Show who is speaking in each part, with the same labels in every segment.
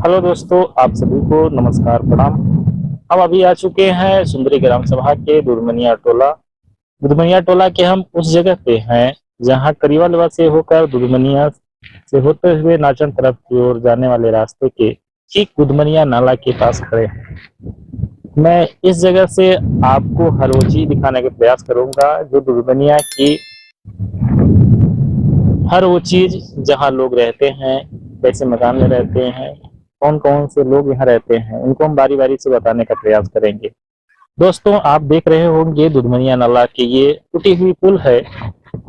Speaker 1: Hello दोस्तों, आप सभी को नमस्कार प्रणाम। हम अभी आ चुके हैं सुंदरी ग्राम सभा के दुधमनिया टोला। दुधमनिया टोला के हम उस जगह पे हैं जहां करीवालवा से होकर दुधमनिया से होते हुए नाचन तरफ की ओर जाने वाले रास्ते के ठीक दुधमनिया नाला के पास खड़े हैं। मैं इस जगह से आपको हर वो चीज दिखाने का प्रयास करूंगा जो दुधमनिया की हर वो चीज जहाँ लोग रहते हैं, कैसे मकान में रहते हैं, कौन कौन से लोग यहाँ रहते हैं, उनको हम बारी बारी से बताने का प्रयास करेंगे। दोस्तों, आप देख रहे होंगे दुधमनिया नाला की ये टूटी हुई पुल है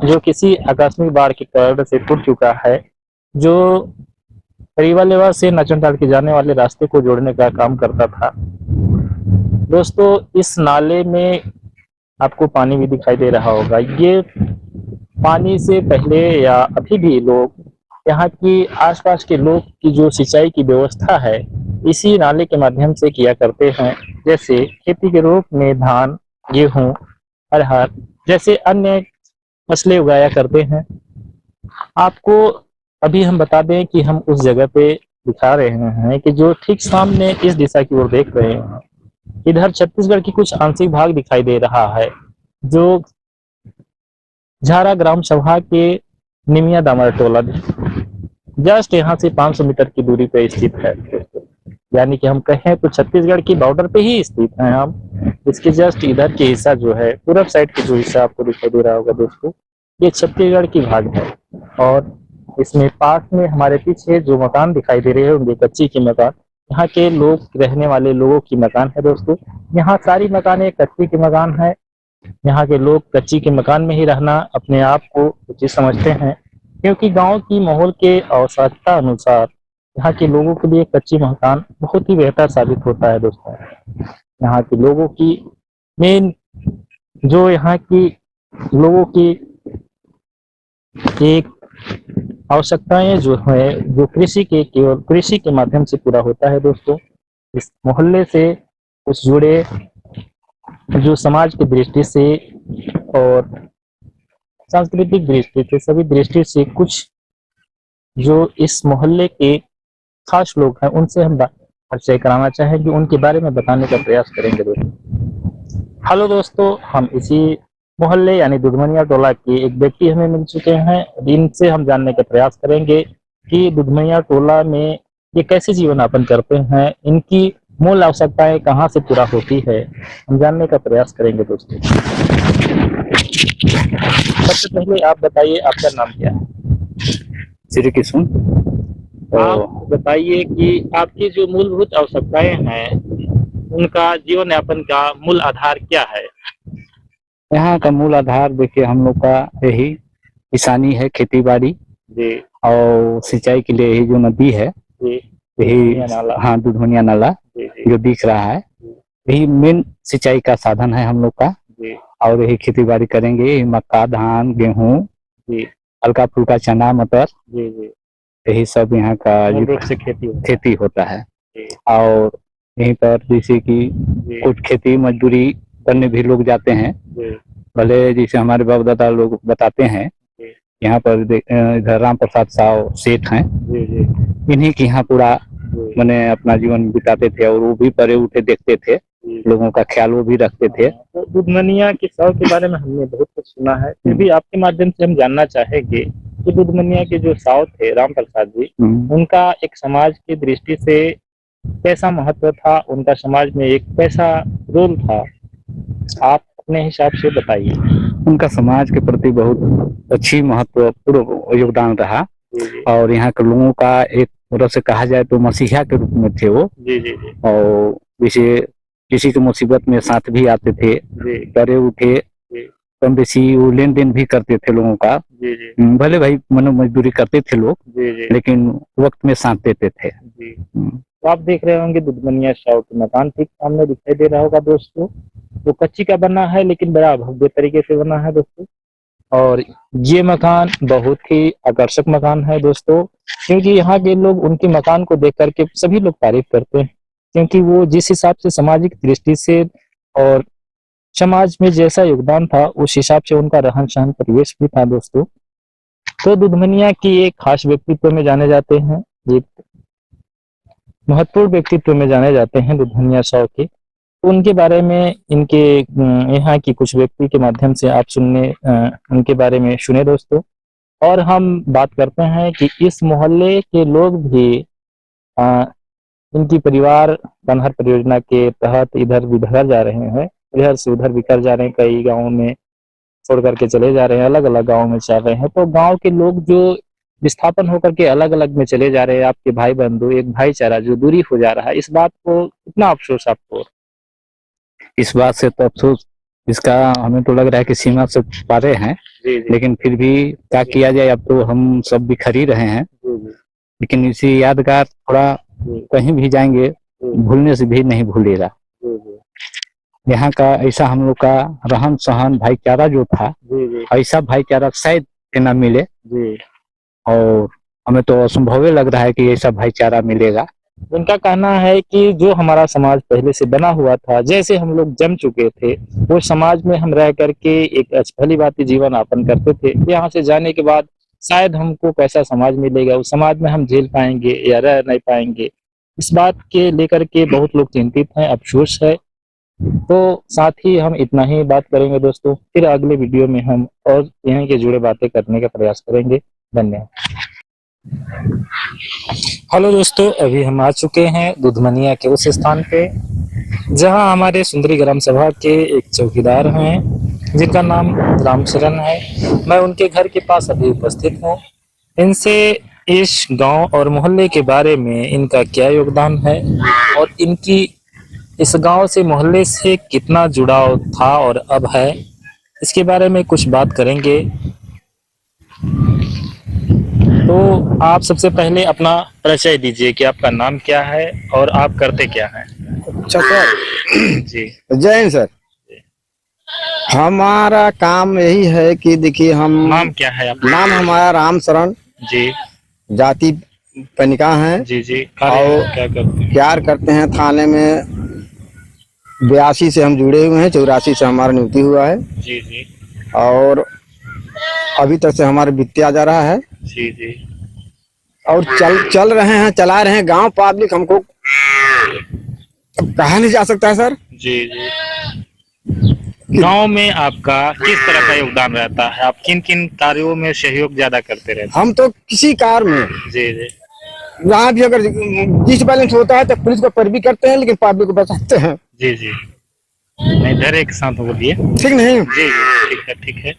Speaker 1: जो किसी आकस्मिक बाढ़ के कारण से टूट चुका है, जो करीवालेवा से नाचनटाल के जाने वाले रास्ते को जोड़ने का काम करता था। दोस्तों, इस नाले में आपको पानी भी दिखाई दे रहा होगा। ये पानी से पहले या अभी भी लोग यहाँ की आसपास के लोग की जो सिंचाई की व्यवस्था है इसी नाले के माध्यम से किया करते हैं। जैसे खेती के रूप में धान, गेहूं, अरहर जैसे अन्य फसलें उगाया करते हैं। आपको अभी हम बता दें कि हम उस जगह पे दिखा रहे हैं कि जो ठीक सामने इस दिशा की ओर देख रहे हैं, इधर छत्तीसगढ़ की कुछ आंशिक भाग दिखाई दे रहा है जो झारा ग्राम सभा के निमिया दामर टोला जस्ट यहाँ से 500 मीटर की दूरी पे स्थित है। यानी कि हम कहें तो छत्तीसगढ़ की बॉर्डर पे ही स्थित हैं हम। इसके जस्ट इधर के हिस्सा जो है, पूरब साइड की जो हिस्सा आपको दिखाई दे रहा होगा दोस्तों, ये छत्तीसगढ़ की भाग है। और इसमें पास में हमारे पीछे जो मकान दिखाई दे रहे होंगे कच्ची के मकान, यहाँ के लोग रहने वाले लोगों की मकान है दोस्तों। यहाँ सारी मकानें कच्ची के मकान है। यहाँ के लोग कच्ची के मकान में ही रहना अपने आप को उचित समझते हैं, क्योंकि गांव की माहौल के आवश्यकता अनुसार यहाँ के लोगों के लिए कच्ची मकान बहुत ही बेहतर साबित होता है दोस्तों। यहाँ के लोगों की मेन जो यहाँ की लोगों की एक आवश्यकताएं जो है, जो कृषि के केवल कृषि के माध्यम से पूरा होता है दोस्तों। इस मोहल्ले से कुछ जुड़े जो समाज की दृष्टि से और सांस्कृतिक दृष्टि से, सभी दृष्टि से कुछ जो इस मोहल्ले के खास लोग हैं उनसे हम परिचय कराना चाहेंगे, उनके बारे में बताने का प्रयास करेंगे दोस्तों। हेलो दोस्तों, हम इसी मोहल्ले यानी दुधमनिया टोला के एक व्यक्ति हमें मिल चुके हैं। इनसे हम जानने का प्रयास करेंगे कि दुधमनिया टोला में ये कैसे जीवन यापन करते हैं, इनकी मूल आवश्यकताएं कहाँ से पूरा होती है, हम जानने का प्रयास करेंगे दोस्तों। सबसे पहले आप बताइए, आपका नाम क्या है?
Speaker 2: श्री कृष्ण।
Speaker 1: आप बताइए कि आपकी जो मूलभूत आवश्यकताएं हैं उनका जीवन यापन का मूल आधार क्या है?
Speaker 2: यहाँ का मूल आधार देखिए हम लोग का यही किसानी है, खेती बाड़ी
Speaker 1: जी
Speaker 2: और सिंचाई के लिए यही जो नदी है,
Speaker 1: जी,
Speaker 2: यही
Speaker 1: नाला।
Speaker 2: हाँ दुधमनिया नाला
Speaker 1: जी जी
Speaker 2: जो दिख रहा है, यही मेन सिंचाई का साधन है हम लोग का।
Speaker 1: जी
Speaker 2: और यही खेती बाड़ी करेंगे, यही मक्का, धान, गेहूँ,
Speaker 1: जी
Speaker 2: हल्का फुल्का चना, मटर,
Speaker 1: जी जी,
Speaker 2: यही सब यहाँ का
Speaker 1: मूल रूप से खेती
Speaker 2: होता है।
Speaker 1: जी
Speaker 2: और यहीं पर जैसे कि
Speaker 1: जी
Speaker 2: कुछ खेती मजदूरी करने भी लोग जाते हैं।
Speaker 1: जी
Speaker 2: भले जैसे हमारे बाप दादा लोग बताते हैं,
Speaker 1: जी
Speaker 2: यहाँ पर इधर राम प्रसाद साव सेठ हैं,
Speaker 1: जी जी
Speaker 2: इन्हीं के यहाँ पूरा
Speaker 1: जी
Speaker 2: मैंने अपना जीवन बिताते थे और वो भी परे उठे देखते थे,
Speaker 1: जी।
Speaker 2: लोगों का ख्याल वो भी रखते थे।
Speaker 1: तो दुधमनिया के साव के बारे में हमने बहुत कुछ सुना है, फिर भी आपके माध्यम से हम जानना चाहेंगे कि दुधमनिया के जो साव थे राम प्रसाद जी, उनका एक समाज की दृष्टि से कैसा महत्व था, उनका समाज में एक कैसा रोल था, आप अपने हिसाब से बताइए।
Speaker 2: उनका समाज के प्रति बहुत अच्छी महत्वपूर्ण योगदान रहा।
Speaker 1: जी जी
Speaker 2: और यहाँ के लोगों का एक तरह से कहा जाए तो मसीहा के रूप में थे वो।
Speaker 1: जी जी जी
Speaker 2: और जैसे किसी की मुसीबत में साथ भी आते थे,
Speaker 1: जी
Speaker 2: डरे उठे,
Speaker 1: जी
Speaker 2: कम बेसी वो लेन देन भी करते थे लोगों का।
Speaker 1: जी जी
Speaker 2: भले भाई मनो मजदूरी करते थे लोग,
Speaker 1: जी जी
Speaker 2: लेकिन वक्त में साथ देते थे।
Speaker 1: जी। तो आप देख रहे होंगे दुधमनिया साव के मकान ठीक सामने दिखाई दे रहा होगा दोस्तों। वो कच्ची का बना है लेकिन बड़ा भव्य तरीके से बना है दोस्तों। और ये मकान बहुत ही आकर्षक मकान है दोस्तों, क्योंकि यहाँ के लोग उनके मकान को देख करके सभी लोग तारीफ करते हैं, क्योंकि वो जिस हिसाब से सामाजिक दृष्टि से और समाज में जैसा योगदान था उस हिसाब से उनका रहन सहन परिवेश भी था दोस्तों। तो दुधमनिया की एक खास व्यक्तित्व में जाने जाते हैं। एक महत्वपूर्ण व्यक्तित्व में जाने जाते हैं दुधनिया 100 के। तो उनके बारे में, इनके यहाँ की कुछ व्यक्ति के माध्यम से आप उनके बारे में सुने दोस्तों। और हम बात करते हैं कि इस मोहल्ले के लोग भी अ, इनकी परिवार बंधर परियोजना के तहत इधर बिखर जा रहे हैं, इधर से उधर बिखर जा रहे हैं, कई गाँव में छोड़ करके चले जा रहे हैं, अलग अलग गाँव में चल रहे हैं। तो गाँव के लोग जो विस्थापन होकर के अलग अलग में चले जा रहे हैं, आपके भाई बंधु, एक भाईचारा जो दूरी हो जा रहा है, इस बात को कितना अफसोस आपको?
Speaker 2: इस बात से तो अफसोस, इसका हमें तो लग रहा है कि सीमा से पारे हैं,
Speaker 1: जी जी
Speaker 2: लेकिन फिर भी क्या किया जाए, अब तो हम सब बिखर ही रहे हैं। लेकिन इसी यादगार थोड़ा कहीं भी जाएंगे भूलने से भी नहीं भूलेगा। यहाँ का ऐसा हम लोग का रहन सहन भाईचारा जो था, ऐसा भाईचारा शायद न मिले, और हमें तो असंभव लग रहा है कि ऐसा भाईचारा मिलेगा।
Speaker 1: उनका कहना है कि जो हमारा समाज पहले से बना हुआ था, जैसे हम लोग जम चुके थे, वो समाज में हम रह करके एक भली भांति जीवन यापन करते थे। यहाँ से जाने के बाद शायद हमको कैसा समाज मिलेगा, उस समाज में हम झेल पाएंगे या रह नहीं पाएंगे, इस बात के लेकर के बहुत लोग चिंतित हैं, अफसोस है। तो साथ ही हम इतना ही बात करेंगे दोस्तों, फिर अगले वीडियो में हम और यहाँ के जुड़े बातें करने का प्रयास करेंगे। धन्यवाद। हेलो दोस्तों, अभी हम आ चुके हैं दुधमनिया के उस स्थान पे जहां हमारे सुंदरी ग्राम सभा के एक चौकीदार हैं जिनका नाम रामचरण है। मैं उनके घर के पास अभी उपस्थित हूं। इनसे इस गांव और मोहल्ले के बारे में इनका क्या योगदान है और इनकी इस गांव से, मोहल्ले से कितना जुड़ाव था और अब है, इसके बारे में कुछ बात करेंगे। तो आप सबसे पहले अपना परिचय दीजिए कि आपका नाम क्या है और आप करते क्या हैं?
Speaker 3: अच्छा सर
Speaker 1: जी,
Speaker 3: जय हिंद सर। हमारा काम यही है कि देखिए हम
Speaker 1: नाम क्या है आपका?
Speaker 3: नाम हमारा रामचरण,
Speaker 1: जी
Speaker 3: जाति पनिका है।
Speaker 1: जी जी।
Speaker 3: और
Speaker 1: क्या करते हैं?
Speaker 3: प्यार करते हैं थाने में 82 से हम जुड़े हुए हैं, 84 से हमारा नियुक्ति हुआ है
Speaker 1: जी जी
Speaker 3: और अभी तक से हमारा बित्या जा रहा है
Speaker 1: जी जी।
Speaker 3: और चल रहे हैं, चला रहे हैं। गांव पब्लिक हमको अब कहा नहीं जा सकता है सर।
Speaker 1: जी जी। गांव में आपका किस तरह का योगदान रहता है? आप किन किन कार्यों में सहयोग ज्यादा करते रहते
Speaker 3: हम तो किसी कार में
Speaker 1: हैं? जी जी
Speaker 3: जहाँ भी अगर डिसबैलेंस होता है तो पुलिस को पैरवी करते हैं, लेकिन पब्लिक को बचाते हैं।
Speaker 1: जी जी। नहीं, धैर्य के साथ बोलिए।
Speaker 3: ठीक नहीं?
Speaker 1: जी जी, ठीक है ठीक है।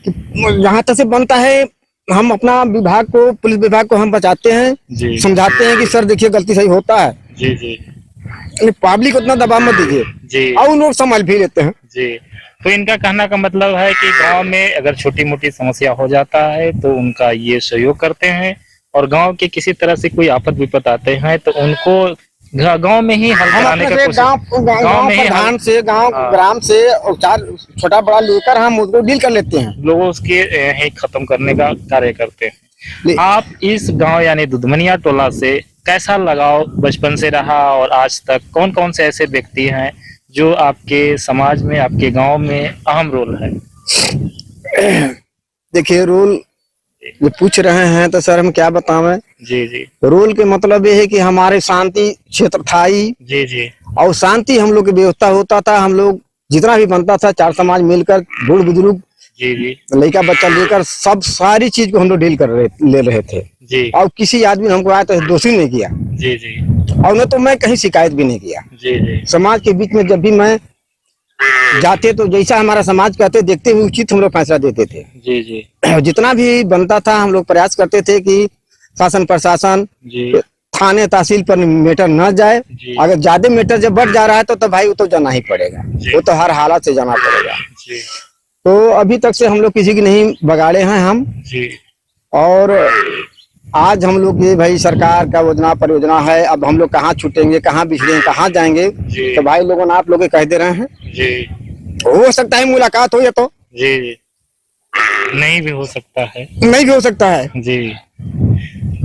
Speaker 3: यहाँ तक से बनता है, हम अपना विभाग को, पुलिस विभाग को हम बचाते हैं,
Speaker 1: जी
Speaker 3: समझाते हैं कि सर देखिए गलती सही होता है,
Speaker 1: जी जी
Speaker 3: पब्लिक उतना दबाव मत दीजिए,
Speaker 1: जी
Speaker 3: और उन लोग संभाल भी लेते हैं।
Speaker 1: जी। तो इनका कहना का मतलब है कि गांव में अगर छोटी मोटी समस्या हो जाता है तो उनका ये सहयोग करते हैं, और गांव के किसी तरह से कोई आफत विपत आते हैं तो उनको गांव में ही हल
Speaker 3: हम
Speaker 1: कराने
Speaker 3: अपने
Speaker 1: का
Speaker 3: से
Speaker 1: कोशिश,
Speaker 3: गांव
Speaker 1: में ही
Speaker 3: प्रधान से, गांव
Speaker 1: हाँ।
Speaker 3: ग्राम से औजार छोटा बड़ा लेकर हम उसको डील कर लेते हैं।
Speaker 1: लोगों के ही खत्म करने का कार्य करते हैं।
Speaker 3: ले-
Speaker 1: आप इस गांव यानी दुधमनिया टोला से कैसा लगाव बचपन से रहा और आज तक? कौन कौन से ऐसे व्यक्ति हैं जो आपके समाज में, आपके गांव में अहम रोल है?
Speaker 3: देखिए रोल ये पूछ रहे हैं तो सर हम क्या बतावें।
Speaker 1: जी जी
Speaker 3: रोल के मतलब ये है कि हमारे शांति क्षेत्र था ही,
Speaker 1: जी जी
Speaker 3: और शांति हम लोग की व्यवस्था होता था। हम लोग जितना भी बनता था, चार समाज मिलकर, बूढ़ बुजुर्ग,
Speaker 1: जी जी
Speaker 3: लड़का बच्चा लेकर सब सारी चीज को हम लोग डील ले रहे थे।
Speaker 1: जी
Speaker 3: और किसी आदमी ने हमको आया तो दोषी नहीं किया,
Speaker 1: जी जी
Speaker 3: और न तो मैं कहीं शिकायत भी नहीं किया।
Speaker 1: जी जी
Speaker 3: समाज के बीच में जब भी मैं जाते तो जैसा हमारा समाज कहते देखते हुए उचित हम लोग फैसला देते थे।
Speaker 1: जी जी
Speaker 3: जितना भी बनता था हम लोग प्रयास करते थे कि शासन प्रशासन,
Speaker 1: जी
Speaker 3: थाने तहसील पर मैटर न जाए।
Speaker 1: जी
Speaker 3: अगर ज्यादा मैटर जब बढ़ जा रहा है तो भाई वो तो जाना ही पड़ेगा,
Speaker 1: जी।
Speaker 3: वो तो हर हालत से जाना पड़ेगा।
Speaker 1: जी
Speaker 3: तो अभी तक से हम लोग किसी की नहीं बगाड़े हैं हम।
Speaker 1: जी
Speaker 3: और आज हम लोग ये भाई सरकार का योजना परियोजना है, अब हम लोग कहाँ छूटेंगे, कहाँ बिछड़ेंगे, कहाँ जाएंगे,
Speaker 1: जी
Speaker 3: तो भाई लोगों ने आप लोग कह दे रहे हैं।
Speaker 1: जी
Speaker 3: हो सकता है मुलाकात हो, या तो
Speaker 1: जी जी नहीं भी हो सकता है।
Speaker 3: नहीं भी हो सकता है।
Speaker 1: जी।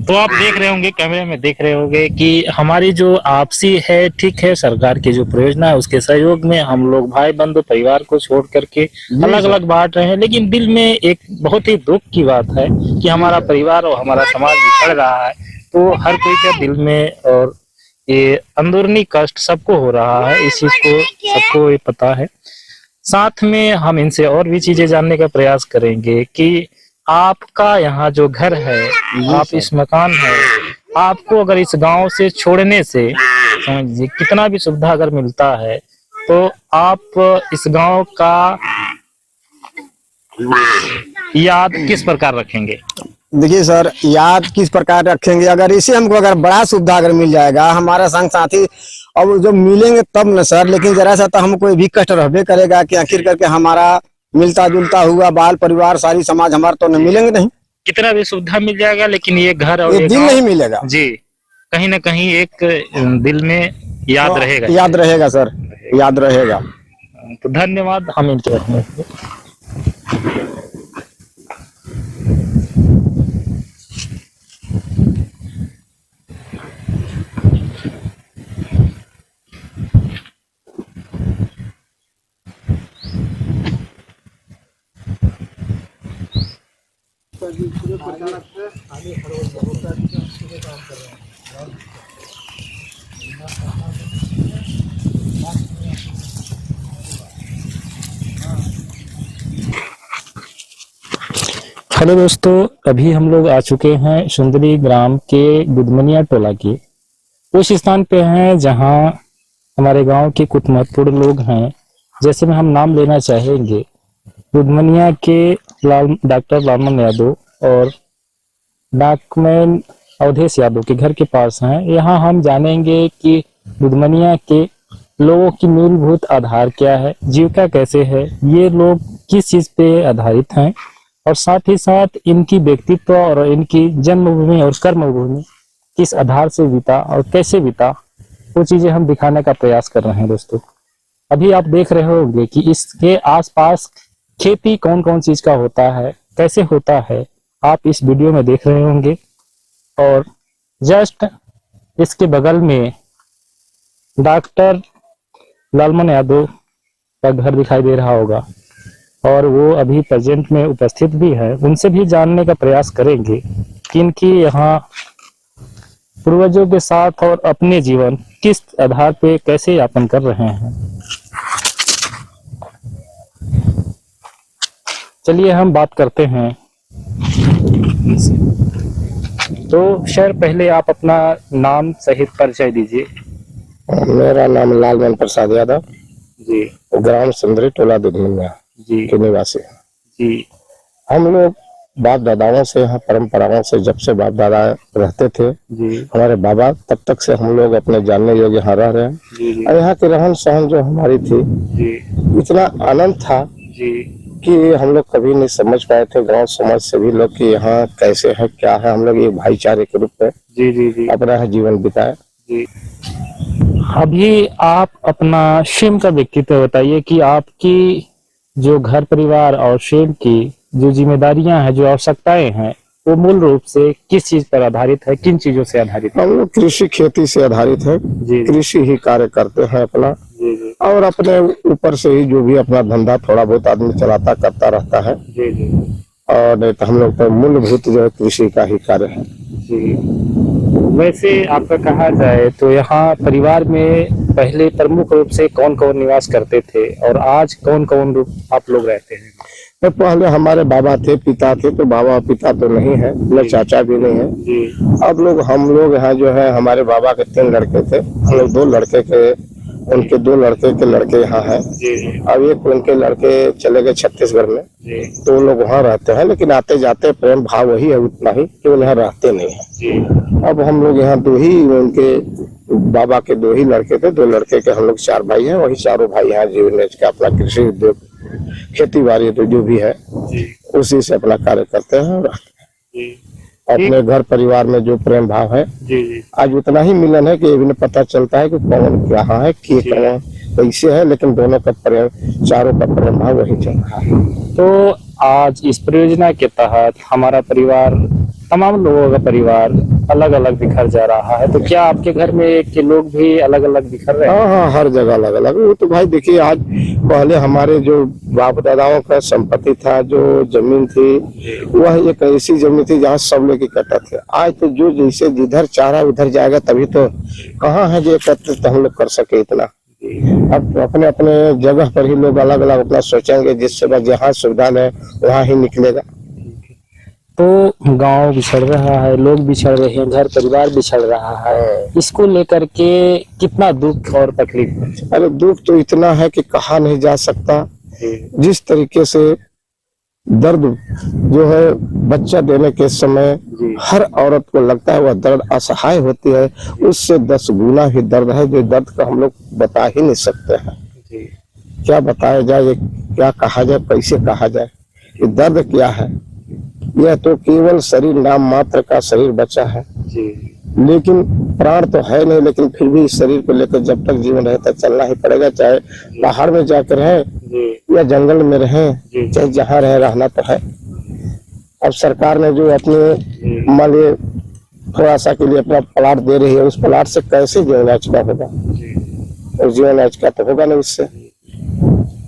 Speaker 1: तो आप देख रहे होंगे, कैमरे में देख रहे होंगे कि हमारी जो आपसी है, ठीक है, सरकार की जो परियोजना है उसके सहयोग में हम लोग भाई बंधु परिवार को छोड़ करके अलग अलग बांट रहे हैं, लेकिन दिल में एक बहुत ही दुख की बात है कि हमारा परिवार और हमारा समाज बिछड़ रहा है। तो हर कोई के दिल में और ये अंदरूनी कष्ट सबको हो रहा है, इस चीज को सबको ये पता है। साथ में हम इनसे और भी चीजें जानने का प्रयास करेंगे कि आपका यहाँ जो घर है, आप इस मकान है, आपको अगर इस गांव से छोड़ने से समझिए कितना भी सुविधा अगर मिलता है तो आप इस गांव का याद किस प्रकार रखेंगे?
Speaker 3: देखिए सर, याद किस प्रकार रखेंगे, अगर इसे हमको अगर बड़ा सुविधा अगर मिल जाएगा हमारा संग साथी, अब जब मिलेंगे तब न सर, लेकिन जरा सा तो हमको भी कष्ट रहबे करेगा कि आखिर करके हमारा मिलता जुलता हुआ बाल परिवार सारी समाज हमारा तो न मिलेंगे नहीं।
Speaker 1: कितना भी सुविधा मिल जाएगा लेकिन ये घर और
Speaker 3: ये
Speaker 1: ये
Speaker 3: दिल
Speaker 1: गांव
Speaker 3: नहीं मिलेगा
Speaker 1: जी कहीं ना कहीं एक दिल में याद रहेगा।
Speaker 3: याद रहेगा सर, याद रहेगा।
Speaker 1: तो धन्यवाद, हम इनके रखने से। हेलो दोस्तों, अभी हम लोग आ चुके हैं सुंदरी ग्राम के दुधमनिया टोला के उस स्थान पे हैं जहां हमारे गांव के कुछ महत्वपूर्ण लोग हैं। जैसे में हम नाम लेना चाहेंगे, दुधमनिया के डॉक्टर लालमन यादव और डॉक्यूमेंट अवधेश यादव के घर के पास हैं। यहाँ हम जानेंगे कि दुधमनिया के लोगों की मूलभूत आधार क्या है, जीविका कैसे है, ये लोग किस चीज पे आधारित हैं, और साथ ही साथ इनकी व्यक्तित्व और इनकी जन्मभूमि और कर्मभूमि किस आधार से बीता और कैसे बीता, वो चीजें हम दिखाने का प्रयास कर रहे हैं। दोस्तों, अभी आप देख रहे होंगे कि इसके आसपास खेती कौन कौन चीज का होता है, कैसे होता है, आप इस वीडियो में देख रहे होंगे। और जस्ट इसके बगल में डॉक्टर लालमन यादव का घर दिखाई दे रहा होगा और वो अभी प्रेजेंट में उपस्थित भी है। उनसे भी जानने का प्रयास करेंगे कि इनकी यहाँ पूर्वजों के साथ और अपने जीवन किस आधार पे कैसे यापन कर रहे हैं। चलिए हम बात करते हैं। तो सर, पहले आप अपना नाम सहित परिचय दीजिए।
Speaker 4: मेरा नाम लालमन प्रसाद यादव
Speaker 1: जी,
Speaker 4: ग्राम सुंदरी टोला दुधमनिया
Speaker 1: जी
Speaker 4: के निवासी हैं।
Speaker 1: जी,
Speaker 4: हम लोग बाप दादाओं से यहाँ परंपराओं से जब से बाप दादा रहते थे,
Speaker 1: जी,
Speaker 4: हमारे बाबा, तब तक से हम लोग अपने जानने योग्य यहाँ रह रहे हैं।
Speaker 1: जी, जी,
Speaker 4: और यहाँ की रहन सहन जो हमारी थी,
Speaker 1: जी,
Speaker 4: इतना आनंद था
Speaker 1: जी,
Speaker 4: कि हम लोग कभी नहीं समझ पाए थे गांव समाज से भी लोग कि यहाँ कैसे है क्या है। हम लोग एक भाईचारे के रूप में
Speaker 1: जी, जी, जी,
Speaker 4: अपना जीवन बिताए।
Speaker 1: जी। अभी आप अपना स्वयं का व्यक्तित्व बताइए कि आपकी जो घर परिवार और स्वयं की जो जिम्मेदारियां हैं, जो आवश्यकताएं हैं, वो मूल रूप से किस चीज पर आधारित है, किन चीजों से आधारित है?
Speaker 4: हम लोग कृषि खेती से आधारित है,
Speaker 1: जी,
Speaker 4: कृषि ही कार्य करते हैं अपना,
Speaker 1: जी, जी,
Speaker 4: और अपने ऊपर से ही जो भी अपना धंधा थोड़ा बहुत आदमी चलाता करता रहता है।
Speaker 1: जी, जी,
Speaker 4: और नहीं तो हम लोग तो मूलभूत जो है कृषि का ही कार्य है।
Speaker 1: जी। वैसे आपका कहा जाए तो यहाँ परिवार में पहले प्रमुख रूप से कौन कौन निवास करते थे और आज कौन कौन रूप आप लोग रहते हैं?
Speaker 4: तो पहले हमारे बाबा थे, पिता थे, तो बाबा पिता तो नहीं है, न चाचा भी नहीं है।
Speaker 1: जी,
Speaker 4: अब लोग हम लोग यहाँ जो है, हमारे बाबा के 3 लड़के थे, हम लोग 2 लड़के के, उनके 2 लड़के के लड़के यहाँ हैं।
Speaker 1: जी,
Speaker 4: अब एक उनके लड़के चले गए छत्तीसगढ़ में,
Speaker 1: जी,
Speaker 4: तो वो लोग वहाँ रहते हैं, लेकिन आते जाते प्रेम भाव वही है, उतना ही, केवल यहाँ रहते नहीं है।
Speaker 1: जी,
Speaker 4: अब हम लोग यहाँ 2 ही, उनके बाबा के 2 ही लड़के थे, 2 लड़के के हम लोग 4 भाई हैं। वही चारों भाई यहाँ जीवन का अपना कृषि उद्योग, खेती बाड़ी तो जो भी है
Speaker 1: जी,
Speaker 4: उसी से अपना कार्य करते हैं और
Speaker 1: जी,
Speaker 4: अपने घर परिवार में जो प्रेम भाव है,
Speaker 1: जी, जी,
Speaker 4: आज उतना ही मिलन है कि इन्हें पता चलता है कि कौन कहाँ है, कि कौन कैसे है, लेकिन दोनों का प्रेम, चारों का प्रेम भाव वही चल रहा है।
Speaker 1: तो आज इस परियोजना के तहत हमारा परिवार, तमाम लोगों का परिवार अलग अलग बिखर जा रहा है। तो क्या आपके घर में के लोग भी अलग अलग बिखर रहे हैं?
Speaker 4: हाँ हाँ, हर जगह अलग अलग। वो तो भाई देखिए, आज पहले हमारे जो बाप दादाओं का संपत्ति था, जो जमीन थी, वह एक ऐसी जमीन थी जहाँ सब लोग इकट्ठा थे। आज तो जो जैसे जिधर चाह रहा उधर जाएगा, तभी तो कहाँ है जो एकत्रित हम लोग कर सके इतना। अब अपने अपने जगह पर ही लोग अलग अलग अपना सोचेंगे, जिससे बस जहाँ सुविधा है वहाँ ही निकलेगा।
Speaker 1: तो गांव बिछड़ रहा है, लोग बिछड़ रहे हैं, घर परिवार बिछड़ रहा है, इसको लेकर के कितना दुख और तकलीफ है?
Speaker 4: अरे दुख तो इतना है कि कहा नहीं जा सकता। जिस तरीके से दर्द जो है बच्चा देने के समय हर औरत को लगता है वह दर्द असहाय होती है, उससे 10 गुना ही दर्द है, जो दर्द का हम लोग बता ही नहीं सकते हैं। क्या बताया जाए, ये क्या कहा जाए, कैसे कहा जाए, ये दर्द क्या है। यह तो केवल शरीर नाम मात्र का शरीर बचा है, लेकिन प्राण तो है नहीं। लेकिन फिर भी इस शरीर को लेकर जब तक जीवन रहता चलना ही पड़ेगा, चाहे पहाड़ में जाकर रहे या जंगल में रहे, चाहे जहाँ रहे, रहना तो है। अब सरकार ने जो अपने मान लीजिए थोड़ा सा के लिए अपना प्लाट दे रही है, उस प्लाट से कैसे जीवन याचिका होगा? और जीवन याचिका तो होगा नहीं उससे।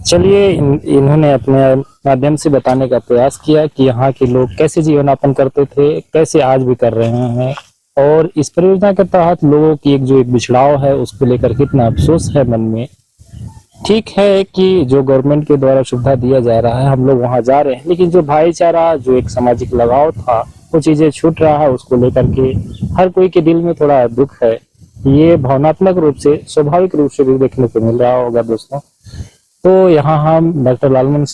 Speaker 1: चलिए, इन्होंने अपने माध्यम से बताने का प्रयास किया कि यहाँ के लोग कैसे जीवन यापन करते थे, कैसे आज भी कर रहे हैं, और इस परियोजना के तहत लोगों की एक बिछड़ाव है उसको लेकर कितना अफसोस है मन में। ठीक है कि जो गवर्नमेंट के द्वारा सुविधा दिया जा रहा है, हम लोग वहाँ जा रहे हैं, लेकिन जो भाईचारा, जो एक सामाजिक लगाव था, वो चीजें छूट रहा है। उसको लेकर के हर कोई के दिल में थोड़ा दुख है। ये भावनात्मक रूप से, स्वाभाविक रूप से भी देखने को मिल रहा होगा दोस्तों। तो यहाँ हम डॉक्टर लालमन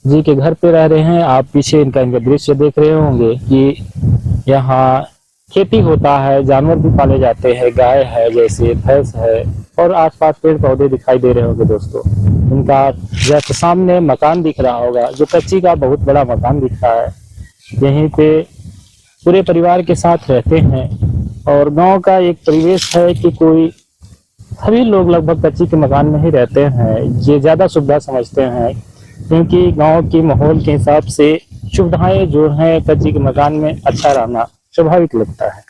Speaker 1: जी के घर पे रह रहे हैं। आप पीछे इनका दृश्य देख रहे होंगे कि यहाँ खेती होता है, जानवर भी पाले जाते हैं, गाय है, जैसे भैंस है, और आसपास पेड़ पौधे दिखाई दे रहे होंगे दोस्तों। इनका जस्ट सामने मकान दिख रहा होगा, जो कच्ची का बहुत बड़ा मकान दिख रहा है। यहीं पे पूरे परिवार के साथ रहते हैं, और गांव का एक परिवेश है कि कोई सभी लोग लगभग कच्ची के मकान में ही रहते हैं। ये ज्यादा सुविधा समझते हैं, क्योंकि गांव के माहौल के हिसाब से सुविधाएं जो हैं कच्ची के मकान में अच्छा रहना स्वाभाविक लगता है।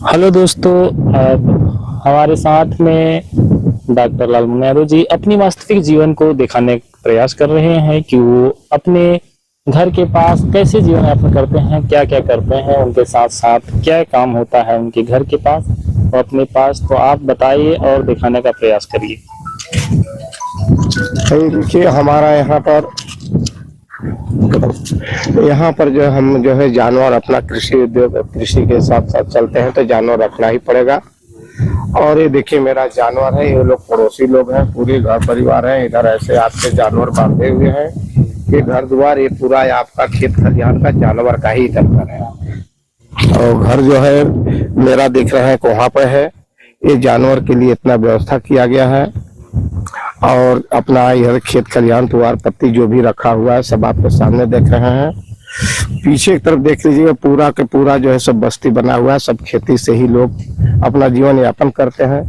Speaker 1: हेलो दोस्तों, हमारे साथ में डॉक्टर लालमन यादव जी अपनी वास्तविक जीवन को दिखाने का प्रयास कर रहे हैं कि वो अपने घर के पास कैसे जीवन यापन करते हैं, क्या क्या करते हैं, उनके साथ साथ क्या काम होता है उनके घर के पास और अपने पास। तो आप बताइए और दिखाने का प्रयास करिए।
Speaker 4: देखिए, हमारा यहाँ पर जो हम जो है जानवर, अपना कृषि उद्योग, कृषि के साथ साथ चलते हैं, तो जानवर रखना ही पड़ेगा। और ये देखिए मेरा जानवर है, ये लोग पड़ोसी लोग हैं, पूरे घर परिवार है। इधर ऐसे आपके जानवर बांधे हुए हैं, ये घर द्वार, ये पूरा आपका खेत खलिहान का जानवर का ही इधर घर है। और घर जो है मेरा देख रहे हैं वहाँ पे है, ये जानवर के लिए इतना व्यवस्था किया गया है। और अपना यह खेत खलिहान द्वार पत्ती जो भी रखा हुआ है सब आपके सामने देख रहे हैं। पीछे की तरफ देख लीजिए, पूरा के पूरा जो है सब बस्ती बना हुआ है, सब खेती से ही लोग अपना जीवन यापन करते हैं।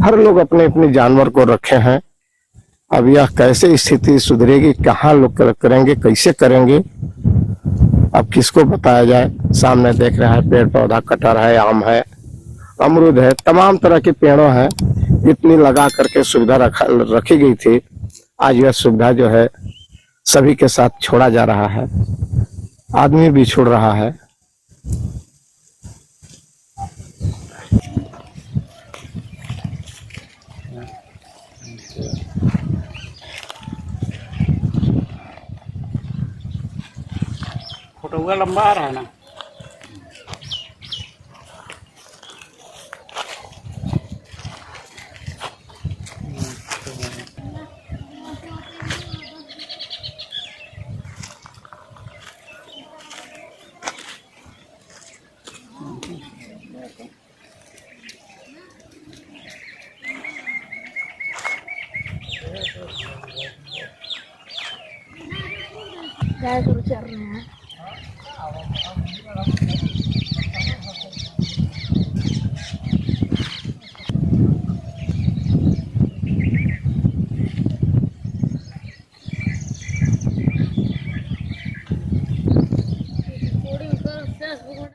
Speaker 4: हर लोग अपने अपने जानवर को रखे हैं। अब यह कैसे स्थिति सुधरेगी, कहाँ लोग करेंगे, कैसे करेंगे, अब किसको बताया जाए। सामने देख रहे हैं पेड़ पौधा, कटहल है, आम है, अमरूद है, तमाम तरह के पेड़ों हैं। इतनी लगा करके सुविधा रखी गई थी, आज यह सुविधा जो है सभी के साथ छोड़ा जा रहा है, आदमी भी छोड़ रहा है।
Speaker 5: फोटो लंबा आ रहा है ना।
Speaker 6: चल रहे हैं।